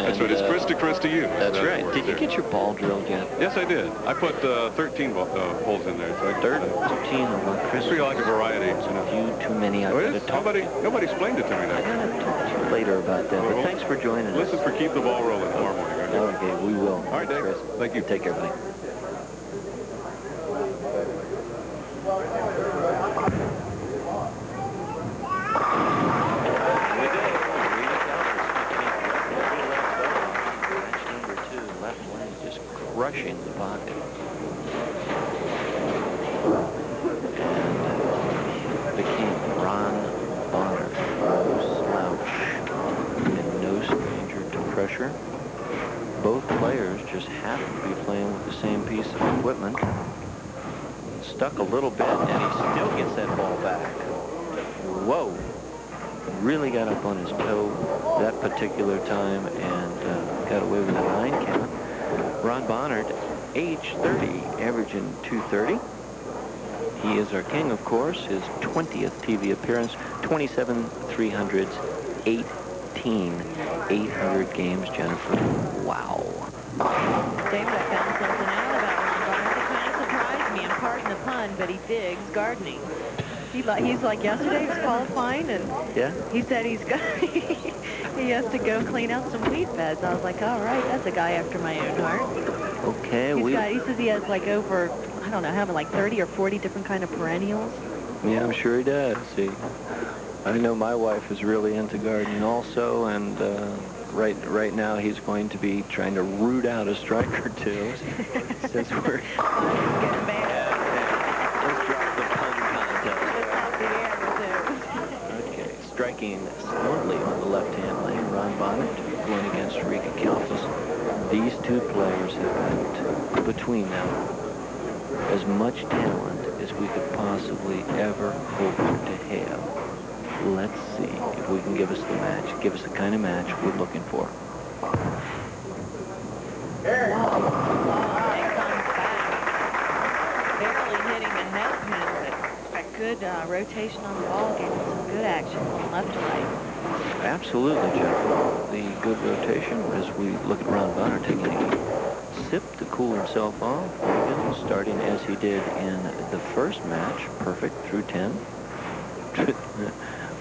That's right. It's Chris to you. That's right. Did you get your ball drilled yet? Yes, I did. I put 13 holes in there. So 13 of Chris. It's pretty like a variety. Too many. Nobody explained it to me. I gotta talk to you later about that. But thanks for joining us. Listen for Keep the Ball Rolling tomorrow morning. Right? Okay, we will. All right, Dave. Chris. Thank you. Take care, buddy. Rushing the pocket. And the king, Ron Bohnert, no slouch and no stranger to pressure. Both players just happen to be playing with the same piece of equipment. Stuck a little bit, and he still gets that ball back. Whoa. Really got up on his toe that particular time and got away with a 9 count. Ron Bohnert, age 30, averaging 230. He is our king, of course. His 20th TV appearance, 27 300s, 18 800 games, Jennifer. Wow. David, I found something out about Ron Bohnert that kind of surprised me, and pardon the pun, but he digs gardening. He's like yesterday, he was qualifying, and yeah, he said he has to go clean out some wheat beds. I was like, all right, that's a guy after my own heart. Okay, he says he has like over, I don't know, having like 30 or 40 different kind of perennials. Yeah, I'm sure he does. See, I know my wife is really into gardening also, and right now he's going to be trying to root out a strike or two. Since we're getting bad. Let's drop the pun contest. Okay, striking slowly on the left-hand lane. Ron Bohnert going against Riga Kalfas. These two players have got between them as much talent as we could possibly ever hope to have. Let's see if we can give us the kind of match we're looking for. Barely hitting the head pin, but a good rotation on the ball, gave him some good action from left to right. Absolutely, Jeff. The good rotation as we look at Ron Bohnert taking a sip to cool himself off, starting as he did in the first match, perfect through 10.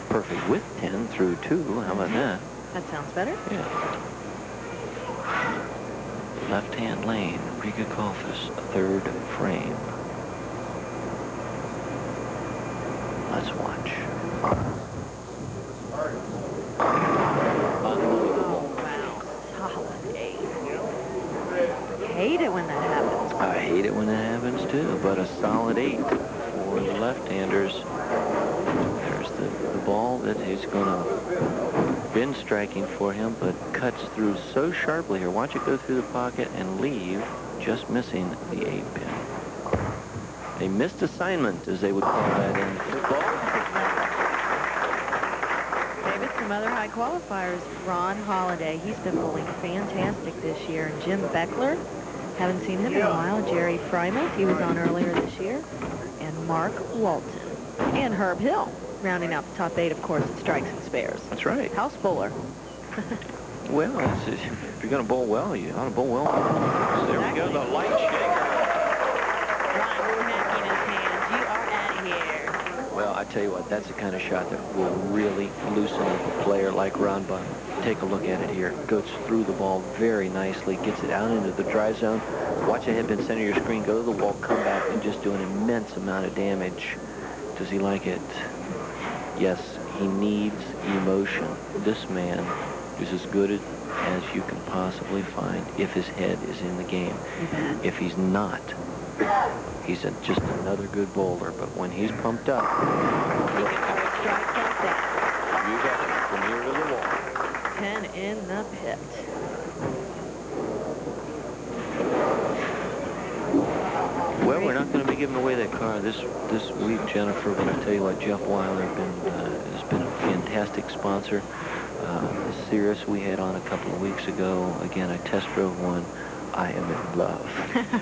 Perfect with 10 through 2. How about that? That sounds better. Yeah. Left-hand lane, Riga Kalfas, third frame. Let's watch. Unbelievable. Wow. Solid 8. Hate it when that happens. I hate it when that happens too, but a solid 8 for the left-handers. There's the ball that he's going to been striking for him, but cuts through so sharply here. Watch it go through the pocket and leave, just missing the 8-pin. A missed assignment, as they would call that in football. David, some other high qualifiers. Ron Holiday, he's been bowling fantastic this year. And Jim Beckler, haven't seen him in a while. Jerry Frymouth, he was on earlier this year. And Mark Walton. And Herb Hill, rounding out the top 8, of course, at strikes and spares. That's right. House bowler. Well, if you're going to bowl well, you ought to bowl well. So there we go, the light shaker. Well, I tell you what, that's the kind of shot that will really loosen a player like Ron Bohnert. Take a look at it here. Goes through the ball very nicely, gets it out into the dry zone. Watch the headpin center of your screen, go to the wall, come back, and just do an immense amount of damage. Does he like it? Yes, he needs emotion. This man is as good as you can possibly find if his head is in the game. If he's not, he's just another good bowler, but when he's pumped up, he can throw strikes like that. You got it from here to the wall. 10 in the pit. Well, we're not going to be giving away that car this week, Jennifer, but I tell you what, Jeff Weiler has been a fantastic sponsor. The Cirrus we had on a couple of weeks ago, again, I test drove one. I am in love.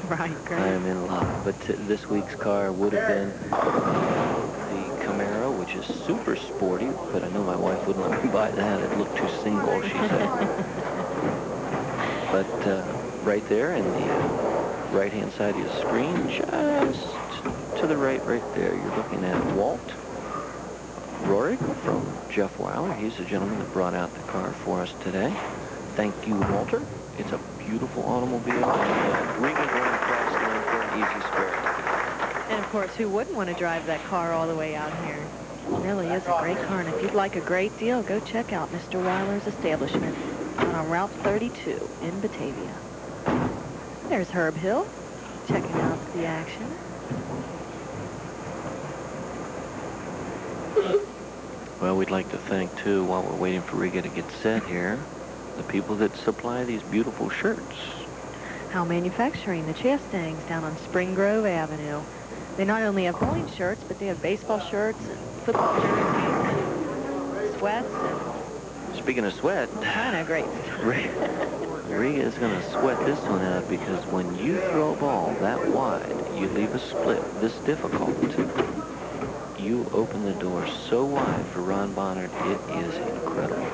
Right, great. I am in love. But this week's car would have been the Camaro, which is super sporty, but I know my wife wouldn't let me buy that. It looked too single, she said. But right there in the right-hand side of your screen, just to the right there, you're looking at Walt Rohrig from Jeff Weiler. He's the gentleman that brought out the car for us today. Thank you, Walter. It's a beautiful automobile. Riga going across the line for an easy spare. And of course, who wouldn't want to drive that car all the way out here? It really is a great car, and if you'd like a great deal, go check out Mr. Weiler's establishment on Route 32 in Batavia. There's Herb Hill checking out the action. Well, we'd like to thank, too, while we're waiting for Riga to get set here, the people that supply these beautiful shirts. Howe Manufacturing, the Chastangs down on Spring Grove Avenue. They not only have bowling shirts, but they have baseball shirts and football jerseys and sweats. And speaking of sweat, kind of great stuff. Riga is going to sweat this one out because when you throw a ball that wide, you leave a split this difficult. You open the door so wide for Ron Bohnert, it is incredible.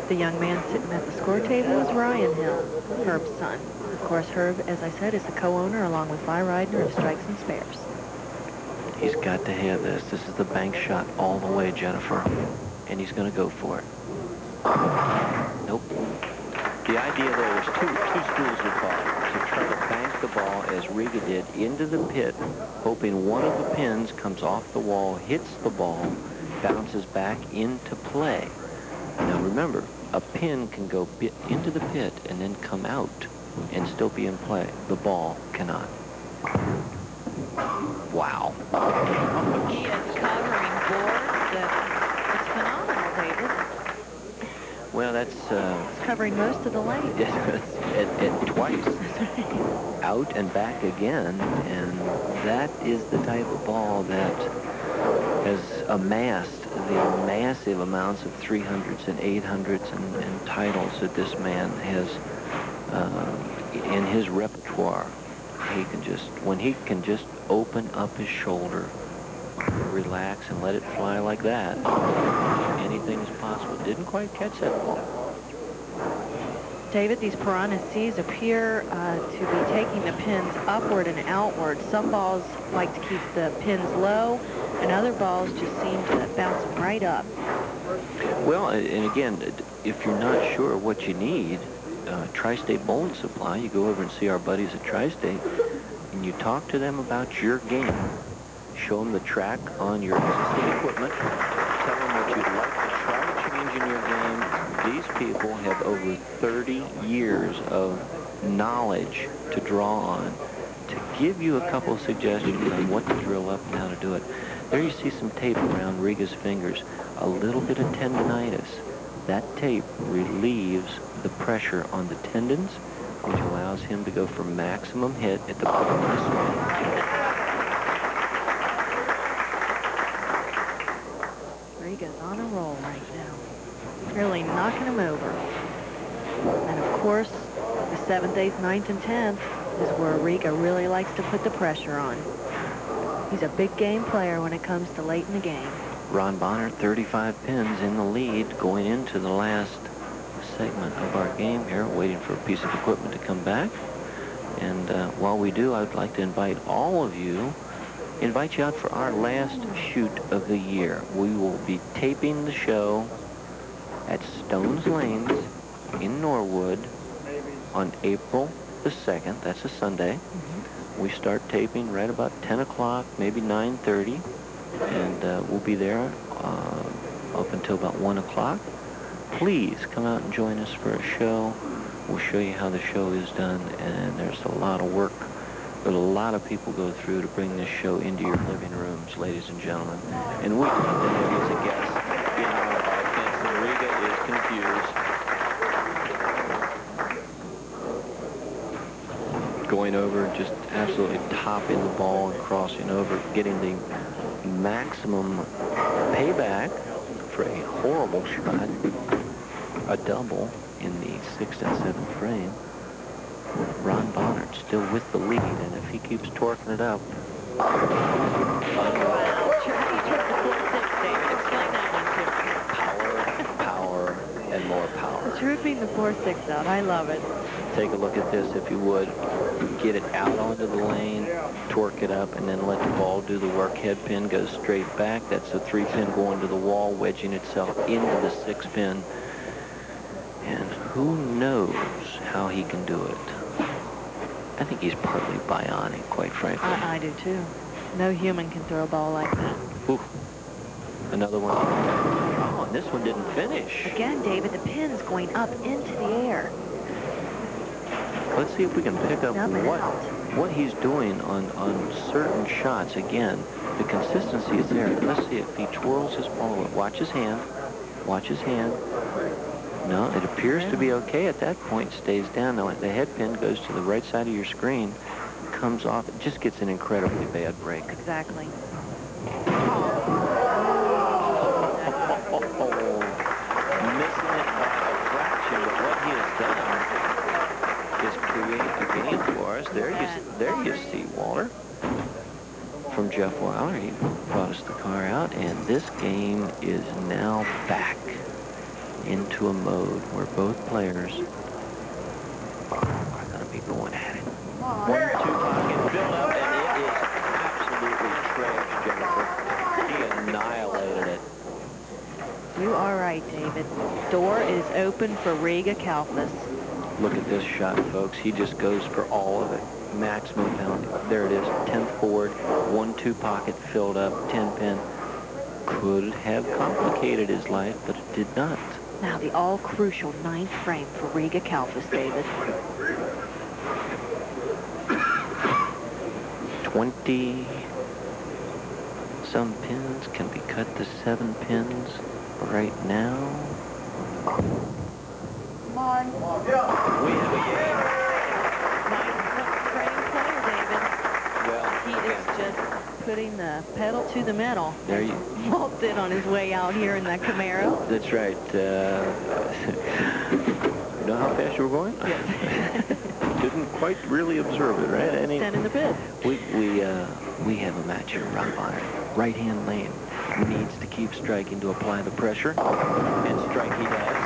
The young man sitting at the score table is Ryan Hill, Herb's son. Of course, Herb, as I said, is the co-owner along with Vi Reidner of Strikes and Spares. He's got to have this. This is the bank shot all the way, Jennifer. And he's going to go for it. Nope. The idea there is two schools of thought. To try to bank the ball, as Riga did, into the pit, hoping one of the pins comes off the wall, hits the ball, bounces back into play. Now remember, a pin can go into the pit and then come out and still be in play. The ball cannot. Wow. He is covering boards that it's phenomenal, David. Well, that's... It's covering most of the lane. Twice. Out and back again, and that is the type of ball that has amassed the massive amounts of 300s and 800s and titles that this man has in his repertoire. When he can just open up his shoulder, relax, and let it fly like that, anything is possible. Didn't quite catch that ball. David, these Piranha Cs appear to be taking the pins upward and outward. Some balls like to keep the pins low, and other balls just seem to bounce them right up. Well, and again, if you're not sure what you need, Tri-State Bowling Supply, you go over and see our buddies at Tri-State, and you talk to them about your game. Show them the track on your existing equipment. Tell them what you'd like to try to change in your game. These people have over 30 years of knowledge to draw on to give you a couple of suggestions on what to drill up and how to do it. There you see some tape around Riga's fingers. A little bit of tendinitis. That tape relieves the pressure on the tendons, which allows him to go for maximum hit at the point of the swing. Riga's on a roll right now. Really knocking him over. And of course, the 7th, 8th, 9th, and 10th is where Riga really likes to put the pressure on. He's a big game player when it comes to late in the game. Ron Bohnert, 35 pins in the lead going into the last segment of our game here, waiting for a piece of equipment to come back. And while we do, I'd like to invite all of you, invite you out for our last shoot of the year. We will be taping the show at Stones Lanes in Norwood on April the 2nd. That's a Sunday. We start taping right about 10 o'clock, maybe 9:30. And we'll be there up until about 1 o'clock. Please come out and join us for a show. We'll show you how the show is done, and there's a lot of work that a lot of people go through to bring this show into your living rooms, ladies and gentlemen. And we'd love to have you as a guest in our audience. And Riga is confused. Going over, just absolutely topping the ball and crossing over, getting the maximum payback for a horrible shot, a double in the 6th and 7th frame. Ron Bohnert still with the lead, and if he keeps torquing it up. Wow. He took the 4-6, David. Explain that one to me. Power, and more power. trooping the 4-6 out. I love it. Take a look at this, if you would. Get it out onto the lane, torque it up, and then let the ball do the work. Head pin goes straight back. That's a 3-pin going to the wall, wedging itself into the 6-pin. And who knows how he can do it. I think he's partly bionic, quite frankly. I do too. No human can throw a ball like that. Ooh. Another one. Oh, and this one didn't finish. Again, David, the pin's going up into the air. Let's see if we can pick up Up and out. what he's doing on certain shots. Again, the consistency is there. Let's see if he twirls his ball. Watch his hand. Watch his hand. No, it appears to be okay at that point. Stays down. Now, the head pin goes to the right side of your screen, comes off. It just gets an incredibly bad break. Exactly. Missing it by a fraction, but what he has done is create a game for us. There you see Walter. From Jeff Weiler, he brought us the car out, and this game is now back into a mode where both players are going to be going at it. 1-2 pocket build up, and it is absolutely trash, Jennifer. He annihilated it. You are right, David. Door is open for Riga Kalfas. Look at this shot, folks. He just goes for all of it. Maximum penalty. There it is. 10th forward, 1-2 pocket filled up, 10-pin. Could have complicated his life, but it did not. Now the all-crucial 9th frame for Riga Kalfas, David. 20-some pins can be cut to 7 pins right now. Come on. We have a game. 9th frame player, David. Well, He is just putting the pedal to the metal. there you. Walked in on his way out here in that Camaro. That's right. You know how fast you were going? Yes. Didn't quite really observe it, right? Stand in the pit. We have a match here, Ron Bohnert. Right-hand lane needs to keep striking to apply the pressure, and strike he does.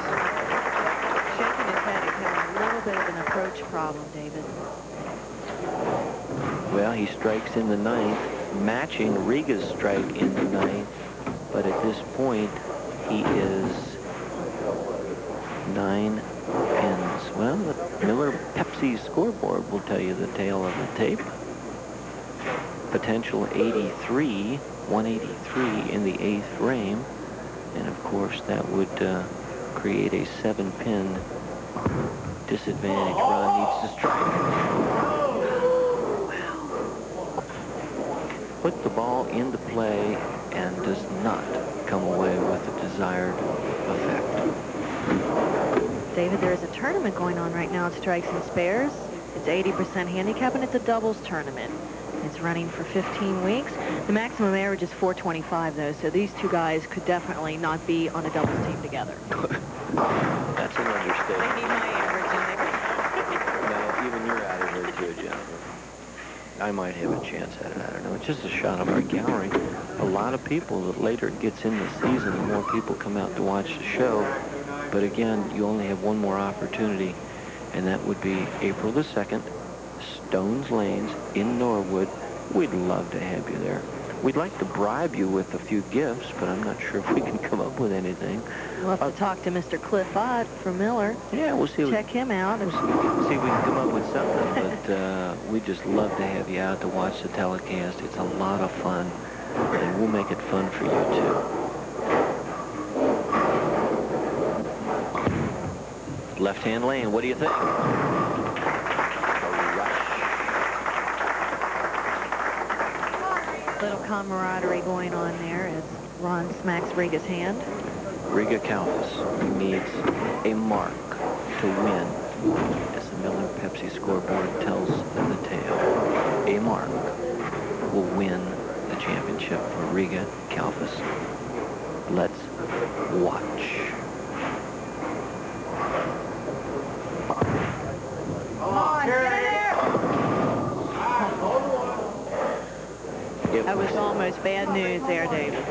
Shaking his head, he's having a little bit of an approach problem, David. Well, he strikes in the 9th, matching Riga's strike in the 9th, but at this point, he is 9 pins. Well, the Miller Pepsi scoreboard will tell you the tale of the tape. Potential 83, 183 in the 8th frame, and of course that would create a 7-pin disadvantage. Ron needs to strike. Put the ball into play and does not come away with the desired effect. David, there is a tournament going on right now at Strikes and Spares. It's 80% handicap, and it's a doubles tournament. It's running for 15 weeks. The maximum average is 425, though, so these two guys could definitely not be on a doubles team together. That's an understatement. They need my average in there. No, even you're out of here too, Jennifer. I might have a chance at it. I don't know. It's just a shot of our gallery. A lot of people, the later it gets in the season, the more people come out to watch the show. But again, you only have one more opportunity, and that would be April the 2nd, Stones Lanes in Norwood. We'd love to have you there. We'd like to bribe you with a few gifts, but I'm not sure if we can come up with anything. We'll have to talk to Mr. Cliff Ott from Miller. Yeah, we'll see. Check him out. We'll see if we can come up with something, but we'd just love to have you out to watch the telecast. It's a lot of fun, and we'll make it fun for you, too. Left-hand lane, what do you think? Little camaraderie going on there as Ron smacks Riga's hand. Riga Kalfas needs a mark to win, as the Miller Pepsi scoreboard tells the tale. A mark will win the championship for Riga Kalfas. Let's watch. That was almost bad news there, David.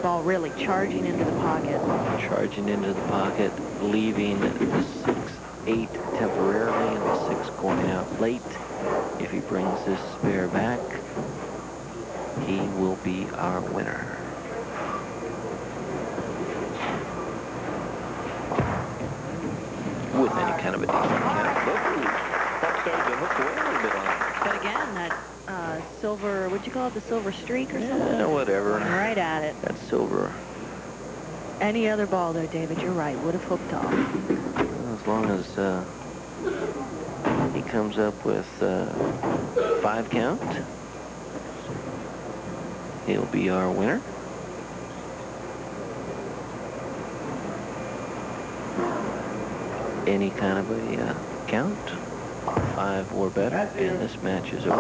Ball really charging into the pocket. Charging into the pocket. leaving the 6-8 temporarily and the 6 going out late. If he brings this spare back, he will be our winner. With any kind of a decent count. That started to hook away a little bit on it. But again, that silver, what'd you call it, the silver streak or something? Yeah, whatever. Right at it. That's silver. Any other ball there, David, you're right, would have hooked off. As long as he comes up with 5 count, he'll be our winner. Any kind of a count, 5 or better, and this match is over.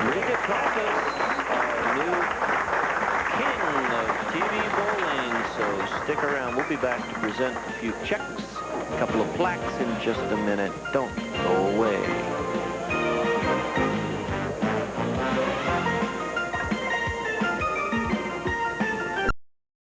Riga Kalfas, our new king of TV bowling, so stick around. We'll be back to present a few checks, a couple of plaques in just a minute. Don't go